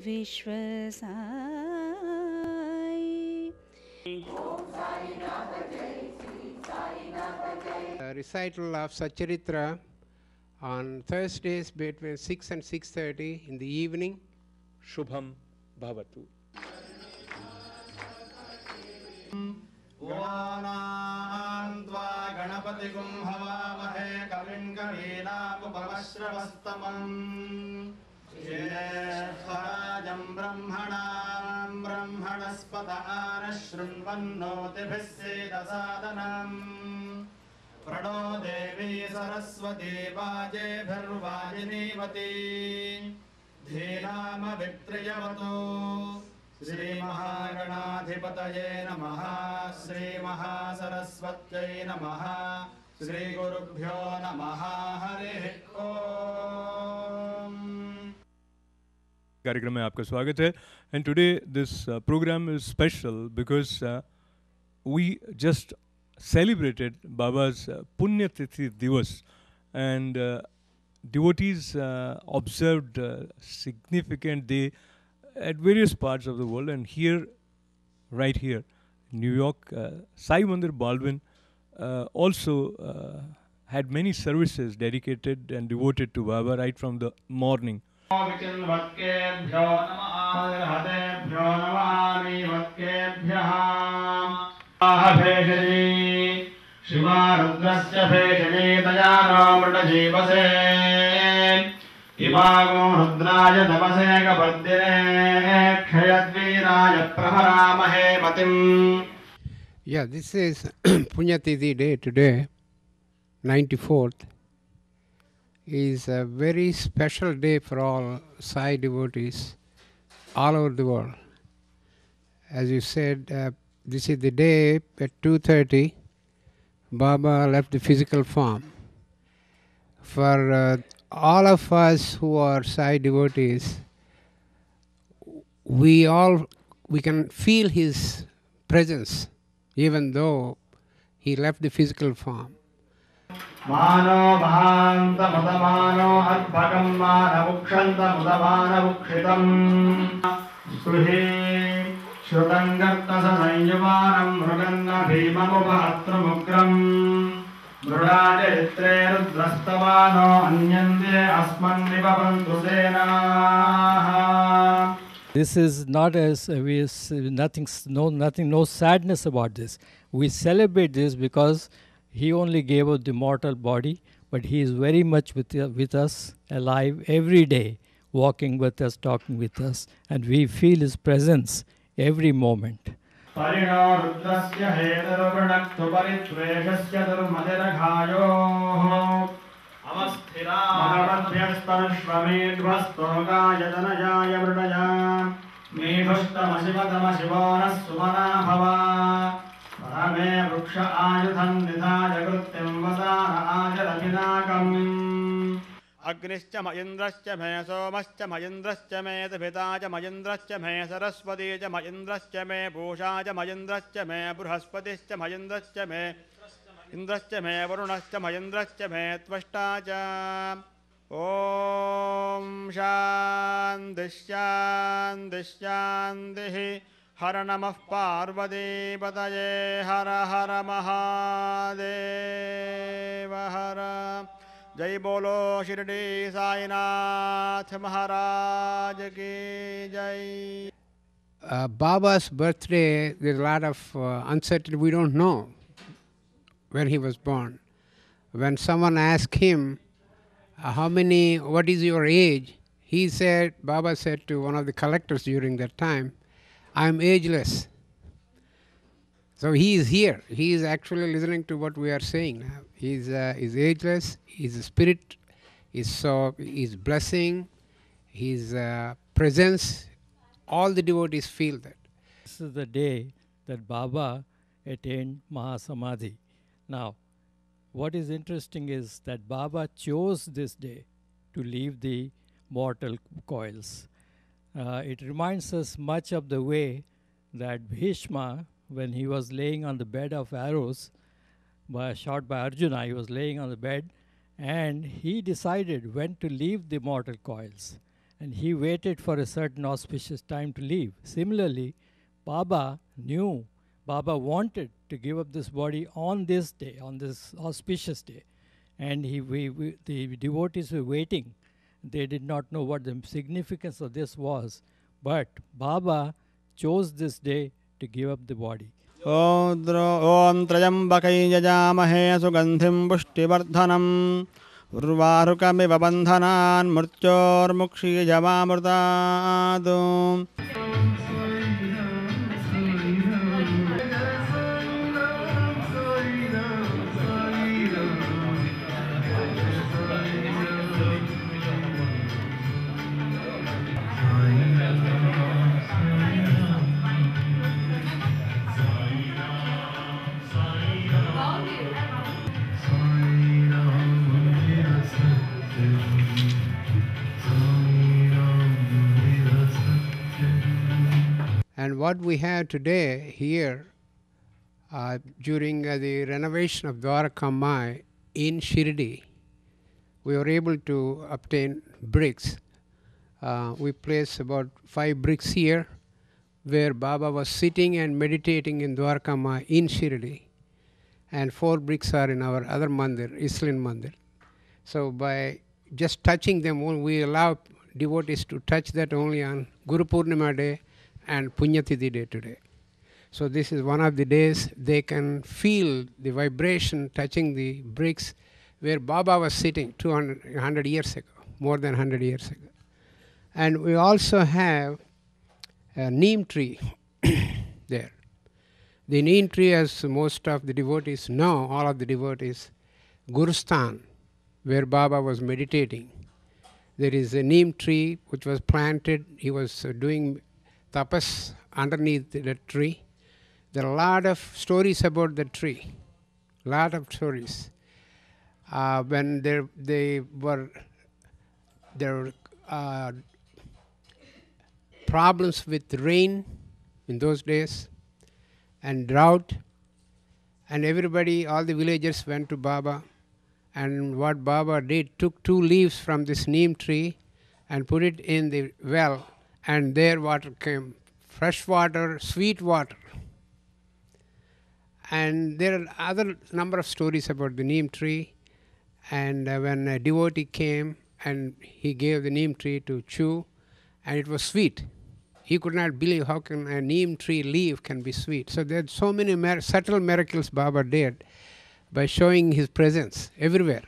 Vishwasai. Recital of Satcharitra on Thursdays between 6 and 6:30 in the evening. Shubham Bhavatu. Vanantva Ganapatikum Havamahe Kavin Kavinamupamasravastamam Jyesthajam Brahmanam Brahmanaspatana Shrunvannotibhiseda sadhanam Prano Devi Saraswati Vaje Bharvajinivati Dhinama Vitriyavatu Shri Mahaganathipataye Namaha Shri Mahasaraswatyai Namaha Shri Gurubhyo Namaha Hare Om. कार्यक्रम में आपका स्वागत है. And today this program is special because we just celebrated Baba's Punya Tithi Divas, and devotees observed significant day at various parts of the world, and here, right here, New York, Sai Mandir Baldwin also had many services dedicated and devoted to Baba right from the morning. Vikinvatkebhyo Namaha Namaani Vatkebhyah Bhejani Shivarudrasya Bhejani Dayano Mridajivase Ivago Rudraya Tapase Kapadyane Kshayadviraya Praharamahe Matim. Yeah, this is Punyatithi day today, 94th. Is a very special day for all Sai devotees all over the world. As you said, this is the day at 2:30 Baba left the physical form. For all of us who are Sai devotees, we can feel his presence even though he left the physical form. Mano Bhanta Mudamano Adbhagam Mana Bukshanta Mudamana Bukshitam Suhi Shrutangarta Sanyuvanam Mruganna Bhimamupahatra Mukram Mrudajaritre Rudrastavano Anyande Asman Nivabantu Sena. This is not as no sadness about this. We celebrate this because he only gave us the mortal body, but he is very much with us, alive every day, walking with us, talking with us, and we feel his presence every moment. Parino Rudrasya Hedarupranaktu Paritveshasya Durmadiraghāyoh Avasthira Mahavadhyastarshvamedvastoga Yadanajaya Vridaya Medhushtamashivatama Shivanas Sumana Bhava Parame Vruksha Ayudhan Nidhaya Krutyam Vasana Ajarathinakam Agnischa Mayendrascha Me Somascha Mayendrascha Me Devitaja Mayendrascha Me Saraswatija Mayendrascha Me Bhushaja Mayendrascha Me Bruhaspaticha Mayendrascha Me Indrascha Me Varunascha Mayendrascha Me Tvashtaja Om Shanti Shanti Shanti Hara Namah Parvati Pataye Hara Hara Mahadeva Hara Jai Bolo Shirdi Sainath Maharaj Ki Jai. Baba's birthday, there's a lot of uncertainty. We don't know when he was born. When someone asked him, what is your age? Baba said to one of the collectors during that time, I am ageless. So he is here. He is actually listening to what we are saying now. He is ageless. His spirit his blessing, his presence. All the devotees feel that. This is the day that Baba attained Mahasamadhi. Now, what is interesting is that Baba chose this day to leave the mortal coils. It reminds us much of the way that Bhishma, when he was laying on the bed of arrows, shot by Arjuna, he was laying on the bed and he decided when to leave the mortal coils. and he waited for a certain auspicious time to leave. Similarly, Baba knew, Baba wanted to give up this body on this day, on this auspicious day. And the devotees were waiting. They did not know what the significance of this was. But Baba chose this day to give up the body. ॐ त्र्यम्बकै यजामहे सुगन्धिं पुष्टिवर्धनम् उर्वारुकमिव बन्धनान् मृत्योर्मुक्षीयमामृतात् And what we have today here, during the renovation of Dwarakam in Shirdi, we were able to obtain bricks. We placed about 5 bricks here, where Baba was sitting and meditating in Dwarakam in Shirdi. And 4 bricks are in our other mandir, Islin Mandir. So by just touching them, we allow devotees to touch that only on Guru Purnima day and Punyatithi day today. So this is one of the days they can feel the vibration touching the bricks where Baba was sitting 100 years ago, more than 100 years ago. And we also have a neem tree there. The neem tree, as most of the devotees know, all of the devotees, Gurusthan, where Baba was meditating. There is a neem tree which was planted. He was doing tapas underneath the tree. There are a lot of stories about the tree, lot of stories. When there were problems with rain in those days and drought, and everybody, all the villagers went to Baba, and what Baba did, took 2 leaves from this neem tree and put it in the well, and there water came, fresh water, sweet water. And there are other number of stories about the neem tree. And when a devotee came and he gave the neem tree to chew, and it was sweet. He could not believe how can a neem tree leaf can be sweet. So there are so many subtle miracles Baba did by showing his presence everywhere,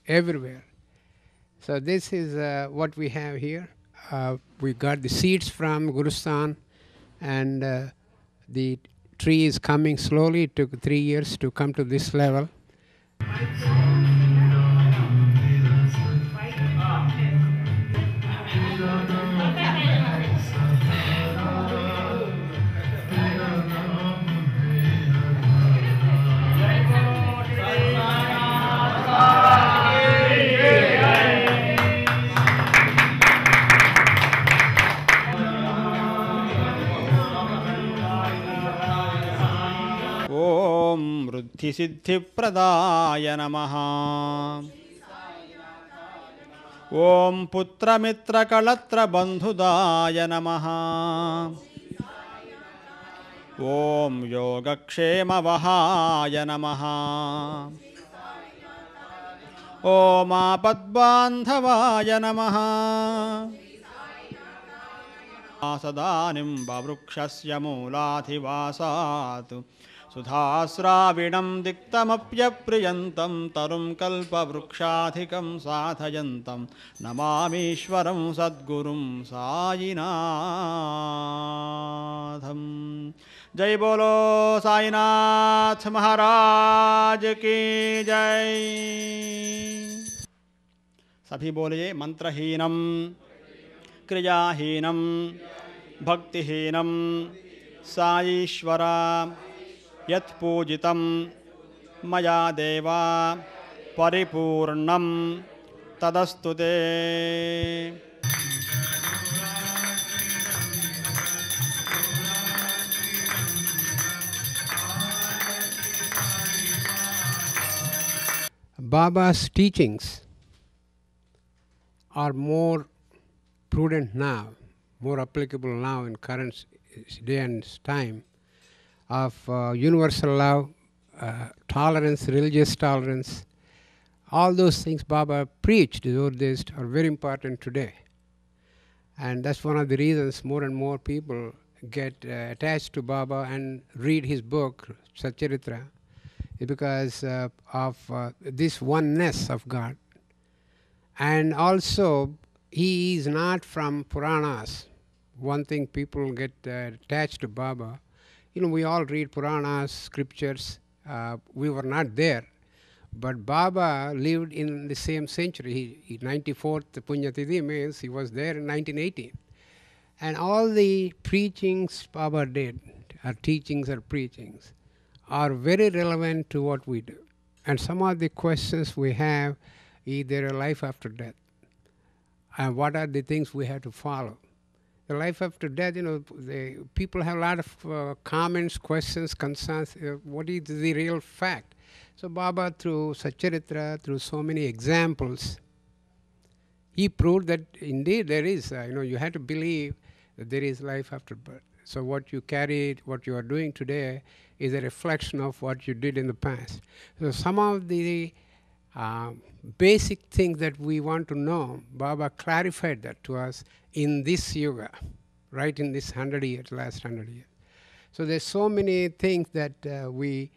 everywhere. So this is what we have here. We got the seeds from Gurusthan, and the tree is coming slowly. It took 3 years to come to this level. सिद्धिप्रदाय नमः। ओम पुत्रमित्रकलत्रबन्धुदाय नमः। ओम योगक्षेमवहाय नमः। ओम आपद्बान्धवाय नमः। सदानिं ववृक्षस्य मूलाधिवासात् सुधास्राविणं दिक्तमप्यप्रियन्तं तरुं कल्पवृक्षाधिकं साधयन्तं नमामीश्वरं सद्गुरुं साईनाथं। जय बोलो साईनाथ महाराज की जय। सभी बोलिए मंत्रहीनम क्रियाहीनम भक्तिहीनम साईश्वरा यत्पूजितं मया देवा परिपूर्णं तदस्तु ते। Baba's teachings are more prudent now, more applicable now in current day and time, of universal love, tolerance, religious tolerance. All those things Baba preached those days are very important today. And that's one of the reasons more and more people get attached to Baba and read his book, Satcharitra, because of this oneness of God. And also, he is not from Puranas. One thing people get attached to Baba, we all read Puranas, scriptures. We were not there. But Baba lived in the same century. He 94th Punyatithi means he was there in 1918. And all the preachings Baba did, or teachings or preachings, are very relevant to what we do. And some of the questions we have, is there a life after death? And what are the things we have to follow? The life after death, the people have a lot of comments, questions, concerns. What is the real fact? So Baba, through Satcharitra, through so many examples, he proved that indeed there is. You have to believe that there is life after birth. So what you carried, what you are doing today, is a reflection of what you did in the past. So some of the basic things that we want to know, Baba clarified that to us in this yuga, right in this 100 years, last 100 years. So there's so many things that we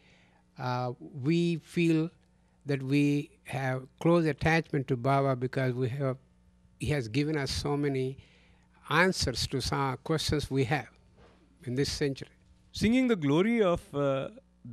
feel that we have close attachment to Baba because he has given us so many answers to some questions we have in this century. Singing the glory of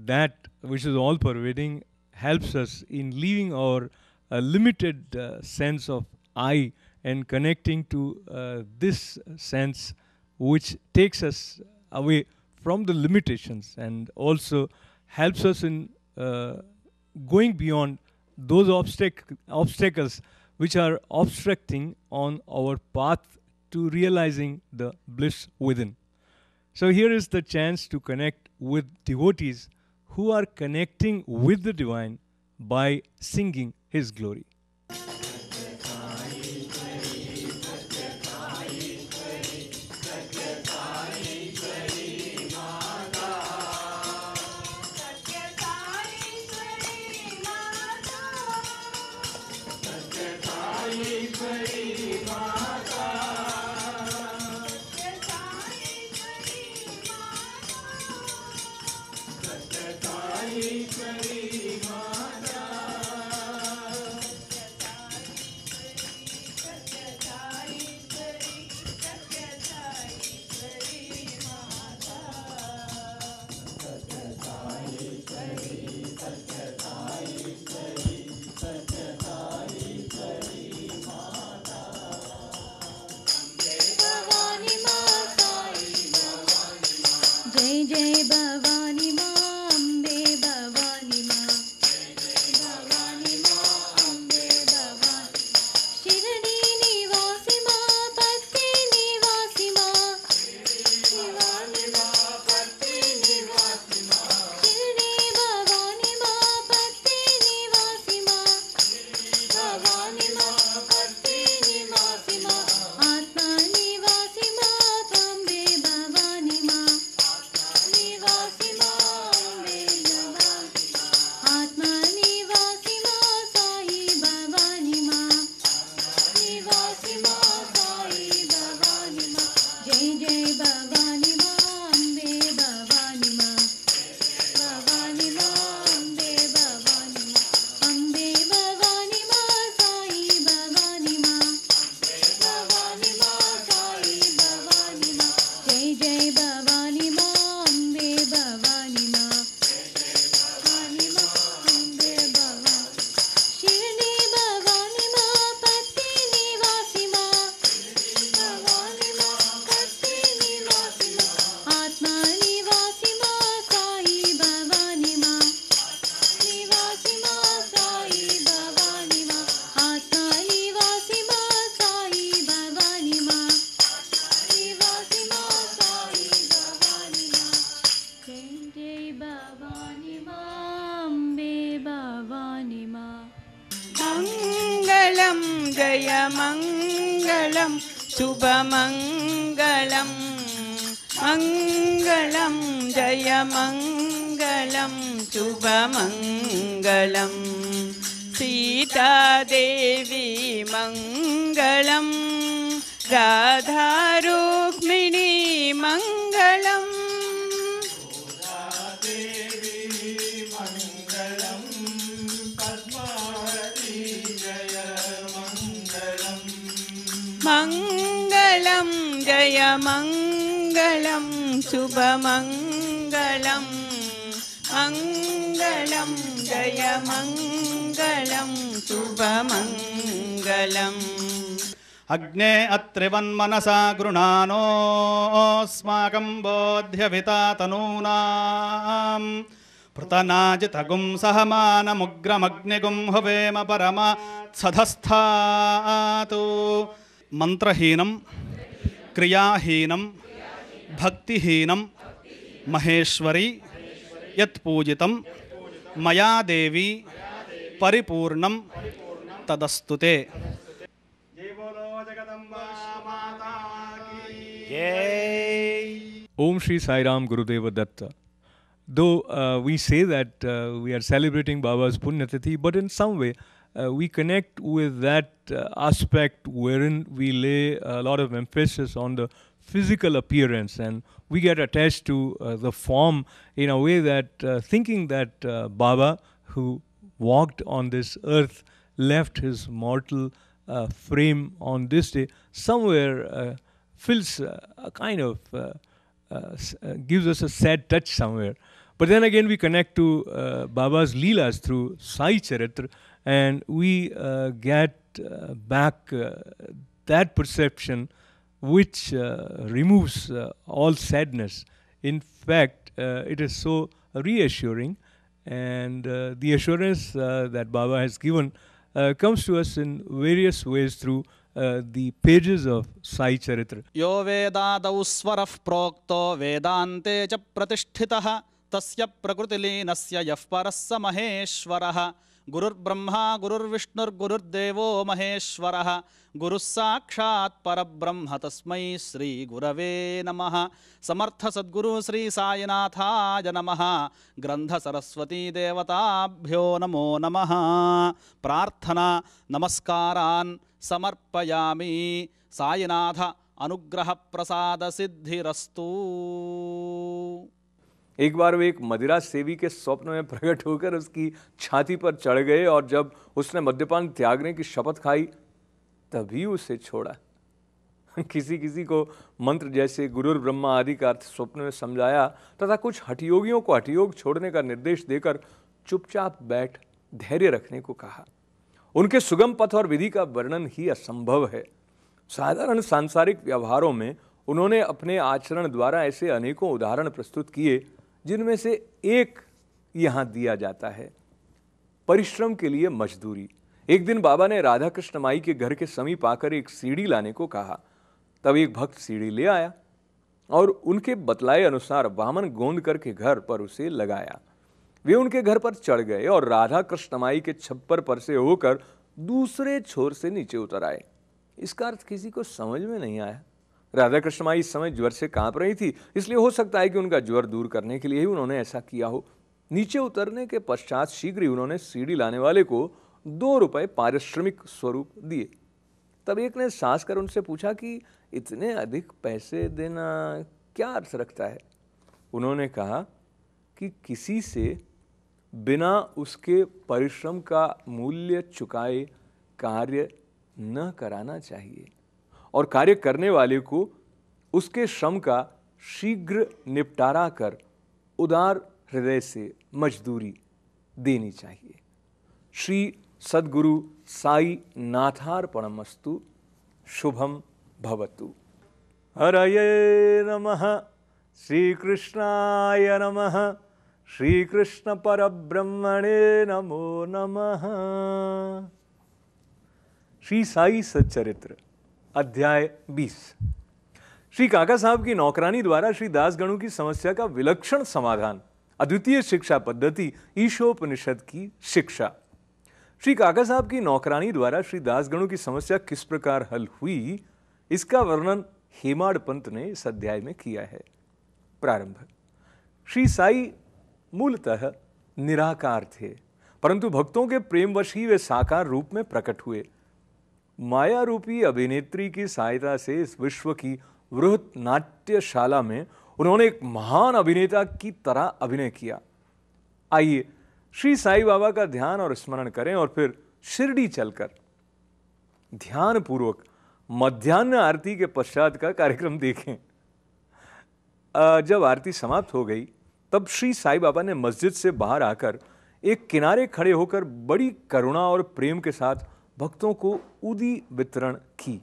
that which is all pervading helps us in leaving our limited sense of I and connecting to this sense which takes us away from the limitations and also helps us in going beyond those obstacles which are obstructing on our path to realizing the bliss within. So here is the chance to connect with devotees who are connecting with the divine by singing his glory. जय मंगलम शुभमङ्गलं मङ्गलं जयमङ्गलं शुभमङ्गलं सीतादेवी मङ्गलं राधारुक्मिणी मङ्गलम् मङ्गलं जयमङ्गलं शुभमङ्गलं मङ्गलं जयमङ्गलं शुभमङ्गलम् अग्ने अत्रिवन्मनसा गृणानोऽस्माकं बोध्यविता तनूनां पृतनाजितगुं सहमानमुग्रमग्निगुं हुवेम परमा सधस्थातु मंत्रहीनं क्रियाहीनं भक्तिहीनं महेश्वरी यत्पूजितं मया देवी परिपूर्णं तदस्तुते। Om Shri Sai Ram Gurudeva Datta. Though we say that we are celebrating Baba's Punyatithi, but in some way we connect with that aspect wherein we lay a lot of emphasis on the physical appearance, and we get attached to the form in a way that thinking that Baba, who walked on this earth, left his mortal frame on this day, somewhere feels a kind of gives us a sad touch somewhere. But then again we connect to Baba's Leelas through Sai Charitra, and we get back that perception which removes all sadness. In fact, it is so reassuring, and the assurance that Baba has given comes to us in various ways through the pages of Sai Charitra. यो वेदादौ स्वरः प्रोक्तो वेदान्ते च प्रतिष्ठितः तस्य प्रकृतिलीनस्य यः परः स महेश्वरः गुरुर्ब्रह्मा गुरुर्विष्णुर्गुरुर्देवो महेश्वरः गुरुः साक्षात् परब्रह्म तस्मै श्री गुरवे नमः। समर्थ सद्गुरु श्री साईनाथाय नमः। ग्रंथ सरस्वती देवताभ्यो नमो नमः। प्रार्थना नमस्कारान् समर्पयामि। साईनाथ अनुग्रह प्रसाद सिद्धिरस्तु। एक बार वे एक मदिरा सेवी के स्वप्न में प्रकट होकर उसकी छाती पर चढ़ गए, और जब उसने मद्यपान त्यागने की शपथ खाई तभी उसे छोड़ा। किसी किसी को मंत्र जैसे गुरुर ब्रह्मा आदि का अर्थ स्वप्न में समझाया तथा कुछ हठयोगियों को हठयोग छोड़ने का निर्देश देकर चुपचाप बैठ धैर्य रखने को कहा। उनके सुगम पथ और विधि का वर्णन ही असंभव है। साधारण सांसारिक व्यवहारों में उन्होंने अपने आचरण द्वारा ऐसे अनेकों उदाहरण प्रस्तुत किए, जिनमें से एक यहाँ दिया जाता है। परिश्रम के लिए मजदूरी। एक दिन बाबा ने राधा कृष्ण माई के घर के समीप आकर एक सीढ़ी लाने को कहा। तब एक भक्त सीढ़ी ले आया और उनके बतलाए अनुसार वामन गोंद करके घर पर उसे लगाया। वे उनके घर पर चढ़ गए और राधा कृष्ण माई के छप्पर पर से होकर दूसरे छोर से नीचे उतर आए। इसका अर्थ किसी को समझ में नहीं आया। राधा कृष्ण माई इस समय ज्वर से कांप रही थी, इसलिए हो सकता है कि उनका ज्वर दूर करने के लिए ही उन्होंने ऐसा किया हो। नीचे उतरने के पश्चात शीघ्र ही उन्होंने सीढ़ी लाने वाले को 2 रुपए पारिश्रमिक स्वरूप दिए। तब एक ने सास कर उनसे पूछा कि इतने अधिक पैसे देना क्या अर्थ रखता है। उन्होंने कहा कि किसी से बिना उसके परिश्रम का मूल्य चुकाए कार्य न कराना चाहिए, और कार्य करने वाले को उसके श्रम का शीघ्र निपटारा कर उदार हृदय से मजदूरी देनी चाहिए। श्री सद्गुरु साई नाथार्पणमस्तु। शुभम भवतु। हरये नमः। श्री कृष्णाय नमः। श्री कृष्ण परब्रह्मणे नमो नमः। श्री साई सच्चरित्र अध्याय 20। श्री काका साहब की नौकरानी द्वारा श्री दासगणों की समस्या का विलक्षण समाधान। अद्वितीय शिक्षा पद्धति ईशोपनिषद की शिक्षा। श्री काका साहब की नौकरानी द्वारा श्री दासगणों की समस्या किस प्रकार हल हुई, इसका वर्णन हेमाड पंत ने इस अध्याय में किया है। प्रारंभ। श्री साई मूलतः निराकार थे, परंतु भक्तों के प्रेमवश ही वे साकार रूप में प्रकट हुए। माया रूपी अभिनेत्री की सहायता से इस विश्व की वृहत नाट्यशाला में उन्होंने एक महान अभिनेता की तरह अभिनय किया। आइए श्री साईं बाबा का ध्यान और स्मरण करें और फिर शिरडी चलकर ध्यान पूर्वक मध्याह्न आरती के पश्चात का कार्यक्रम देखें। जब आरती समाप्त हो गई तब श्री साईं बाबा ने मस्जिद से बाहर आकर एक किनारे खड़े होकर बड़ी करुणा और प्रेम के साथ भक्तों को ऊदी वितरण की।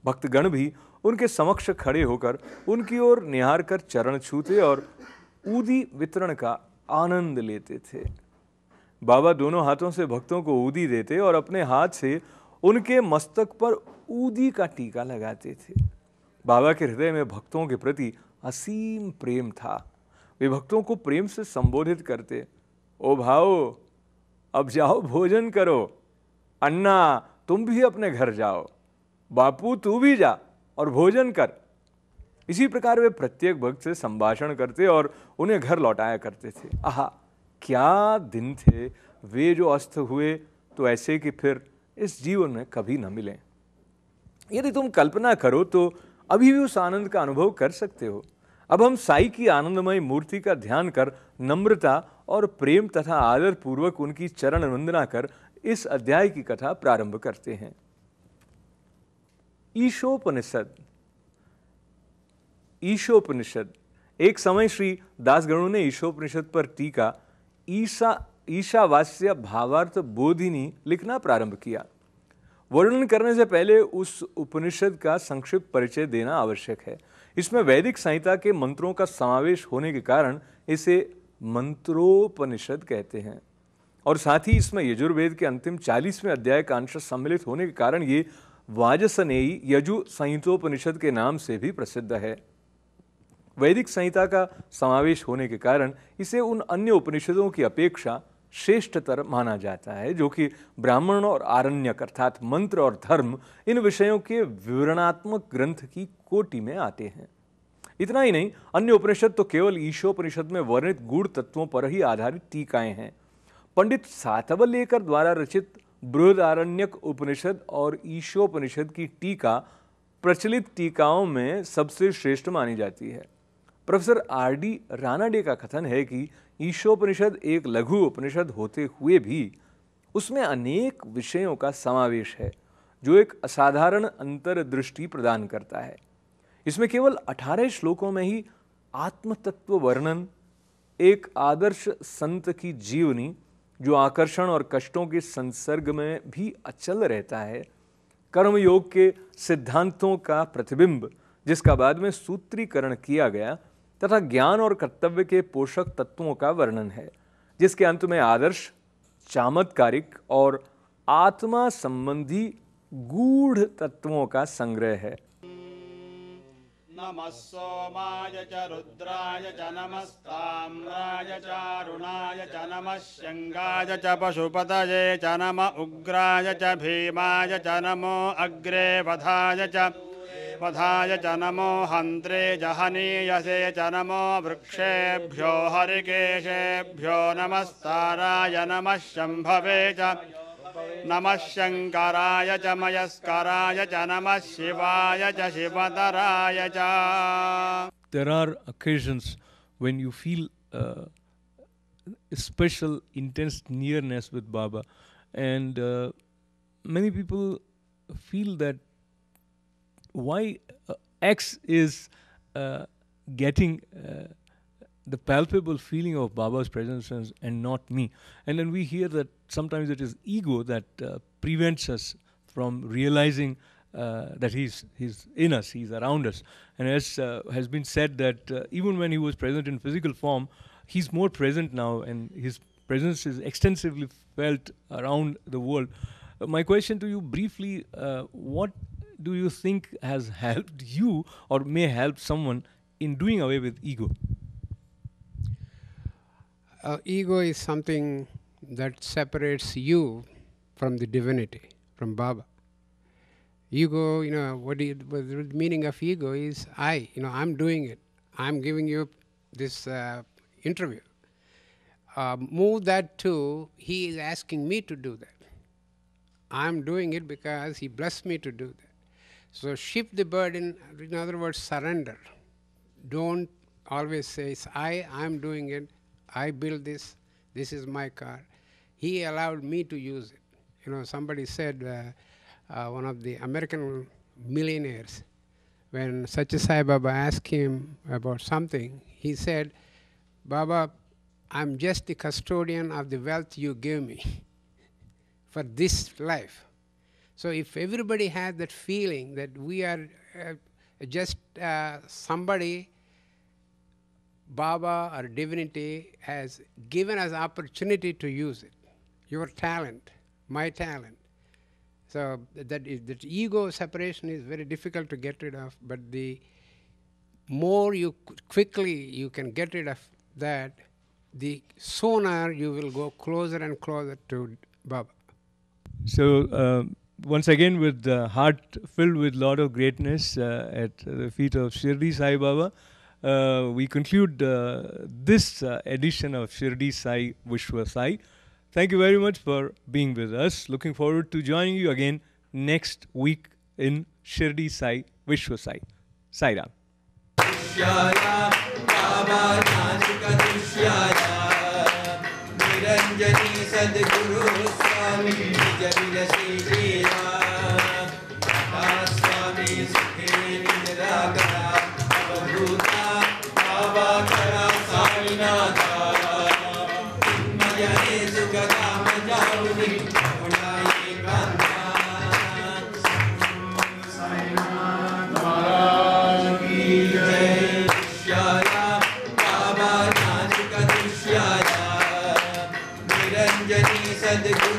भक्तगण भी उनके समक्ष खड़े होकर उनकी ओर निहार कर चरण छूते और ऊदी वितरण का आनंद लेते थे। बाबा दोनों हाथों से भक्तों को ऊदी देते और अपने हाथ से उनके मस्तक पर ऊदी का टीका लगाते थे। बाबा के हृदय में भक्तों के प्रति असीम प्रेम था। वे भक्तों को प्रेम से संबोधित करते, ओ भाओ, अब जाओ भोजन करो, अन्ना तुम भी अपने घर जाओ, बापू तू भी जा और भोजन कर। इसी प्रकार वे प्रत्येक भक्त से संभाषण करते और उन्हें घर लौटाया करते थे। आहा, क्या दिन थे वे जो अस्त हुए तो ऐसे कि फिर इस जीवन में कभी न मिलें। यदि तुम कल्पना करो तो अभी भी उस आनंद का अनुभव कर सकते हो। अब हम साई की आनंदमय मूर्ति का ध्यान कर नम्रता और प्रेम तथा आदर पूर्वक उनकी चरण वंदना कर इस अध्याय की कथा प्रारंभ करते हैं। ईशोपनिषद। ईशोपनिषद। एक समय श्री दासगणों ने ईशोपनिषद पर टीका ईशावास्य भावार्थ बोधिनी लिखना प्रारंभ किया। वर्णन करने से पहले उस उपनिषद का संक्षिप्त परिचय देना आवश्यक है। इसमें वैदिक संहिता के मंत्रों का समावेश होने के कारण इसे मंत्रोपनिषद कहते हैं और साथ ही इसमें यजुर्वेद के अंतिम 40वें अध्याय का अंश सम्मिलित होने के कारण ये वाजसनेयी यजु संहितोपनिषद के नाम से भी प्रसिद्ध है। वैदिक संहिता का समावेश होने के कारण इसे उन अन्य उपनिषदों की अपेक्षा श्रेष्ठतर माना जाता है जो कि ब्राह्मण और आरण्यक अर्थात मंत्र और धर्म इन विषयों के विवरणात्मक ग्रंथ की कोटि में आते हैं। इतना ही नहीं, अन्य उपनिषद तो केवल ईशोपनिषद में वर्णित गूढ़ तत्वों पर ही आधारित टीकाएं हैं। पंडित सातवलेकर द्वारा रचित बृहदारण्यक उपनिषद और ईशोपनिषद की टीका प्रचलित टीकाओं में सबसे श्रेष्ठ मानी जाती है। Professor RD. रानाडे का कथन है कि ईशोपनिषद एक लघु उपनिषद होते हुए भी उसमें अनेक विषयों का समावेश है जो एक असाधारण अंतर्दृष्टि प्रदान करता है। इसमें केवल 18 श्लोकों में ही आत्मतत्व वर्णन, एक आदर्श संत की जीवनी जो आकर्षण और कष्टों के संसर्ग में भी अचल रहता है, कर्मयोग के सिद्धांतों का प्रतिबिंब जिसका बाद में सूत्रीकरण किया गया, तथा ज्ञान और कर्तव्य के पोषक तत्वों का वर्णन है जिसके अंत में आदर्श, चमत्कारिक और आत्मा संबंधी गूढ़ तत्वों का संग्रह है। नमः सोमाय च रुद्राय च नमस्ताम्राय च अरुणाय च नमः शंगाय च पशुपतये च नमः उग्राय च भीमाय च नमो अग्रे वधाय च नमो हन्त्रे जहनीयसे च नमो वृक्षेभ्यो हरिकेशेभ्यो नमस्ताराय नमः शम्भवे च नमः शंकराय च मयस्कराय च नमः शिवाय च शिवतराय च। There are occasions when you feel special, intense nearness with Baba, and many people feel that why X is getting the palpable feeling of Baba's presence and not me. And then we hear that sometimes it is ego that prevents us from realizing that he's in us, he's around us. And as has been said that even when he was present in physical form, he's more present now and his presence is extensively felt around the world. My question to you briefly, what do you think has helped you or may help someone in doing away with ego? Ego is something that separates you from the divinity, from Baba. Ego, what the meaning of ego is I. I'm doing it. I'm giving you this interview. Move that to he is asking me to do that. I'm doing it because he blessed me to do that. So shift the burden, in other words, surrender. Don't always say, I'm doing it, I built this is my car. He allowed me to use it. Somebody said, one of the American millionaires, when Satya Sai Baba asked him about something, he said, Baba, I'm just the custodian of the wealth you gave me for this life. So if everybody had that feeling that we are just somebody, Baba or divinity has given us opportunity to use it. Your talent, my talent. So that ego separation is very difficult to get rid of, but the more quickly you can get rid of that, the sooner you will go closer and closer to Baba. So once again, with the heart filled with lot of greatness at the feet of Shirdi Sai Baba, we conclude this edition of Shirdi Sai Vishwa Sai. Thank you very much for being with us. Looking forward to joining you again next week in Shirdi Sai Vishwa Sai. Sai Ram. Niranjani Sadguru Swami Javilasi Swami Sukhe Niragara Avadhuta Avakara Saminata Mayane Sukagama Javuni Unaye Kanta Sainath Maharaj Ki Jai Shyaya Baba Nanika Dushyaya Niranjani Sadguru